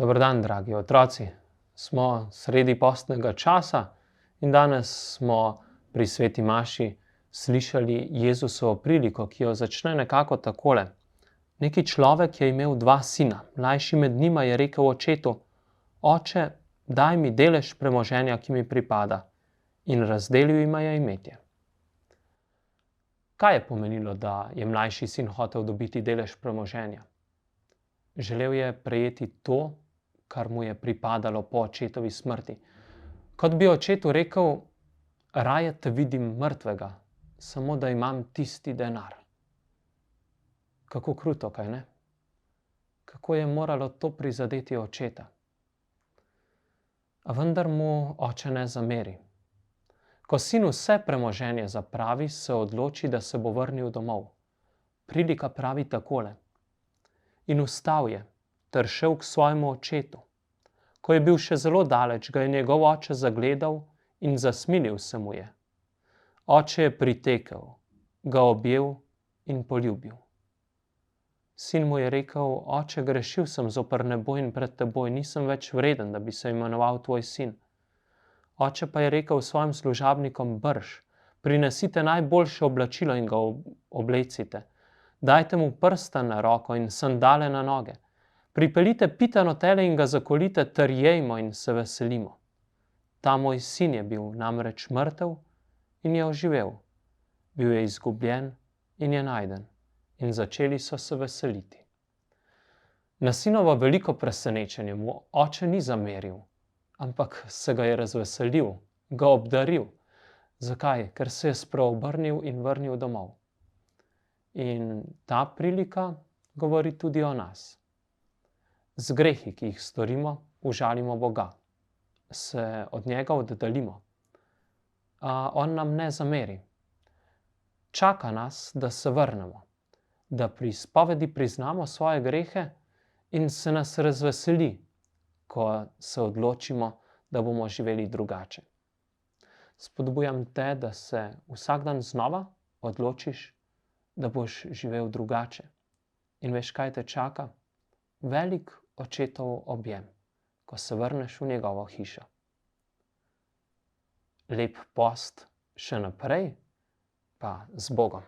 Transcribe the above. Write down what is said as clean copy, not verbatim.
Dober dan, dragi otroci. Smo sredi postnega časa in danes smo pri sveti maši slišali Jezusovo priliko, ki jo začne nekako takole. Neki človek je imel 2 sina. Mlajši med njima je rekel očetu: Oče, daj mi delež premoženja, ki mi pripada. In razdelil jima je imetje. Kaj je pomenilo, da je mlajši sin hotel dobiti delež premoženja? Želel je prejeti to, kar mu je pripadalo po očetovi smrti. Kot bi očetu rekel: raje te vidim mrtvega, samo da imam tisti denar. Kako kruto, kaj ne? Kako je moralo to prizadeti očeta? A vendar mu oče ne zameri. Ko sin vse premoženje zapravi, se odloči, da se bo vrnil domov. Prilika pravi takole: in vstal je ter šel k svojemu očetu. Ko je bil še zelo daleč, ga je njegov oče zagledal in zasmilil se mu je. Oče je pritekel, ga objel in poljubil. Sin mu je rekel: Oče, grešil sem zoper nebo in pred teboj, nisem več vreden, da bi se imenoval tvoj sin. Oče pa je rekel svojim služabnikom: brž, prinesite najboljše oblačilo in ga oblecite. Dajte mu prstan na roko in sandale na noge. Pripeljite pitano tele in ga zakolite ter jejmo in se veselimo. Ta moj sin je bil namreč mrtev in je oživel. Bil je izgubljen in je najden. In začeli so se veseliti. Na sinovo veliko presenečenje mu oče ni zameril, ampak se ga je razveselil, ga obdaril. Zakaj? Ker se je spreobrnil in vrnil domov. In ta prilika govori tudi o nas. Z grehi, ki jih storimo, užalimo Boga. Se od njega oddaljimo. A on nam ne zameri. Čaka nas, da se vrnemo, da pri spovedi priznamo svoje grehe in se nas razveseli, ko se odločimo, da bomo živeli drugače. Spodbujam te, da se vsak dan znova odločiš, da boš živel drugače. In veš, kaj te čaka? Velik očetov objem, ko se vrneš v njegovo hišo. Lep post še naprej, pa z Bogom.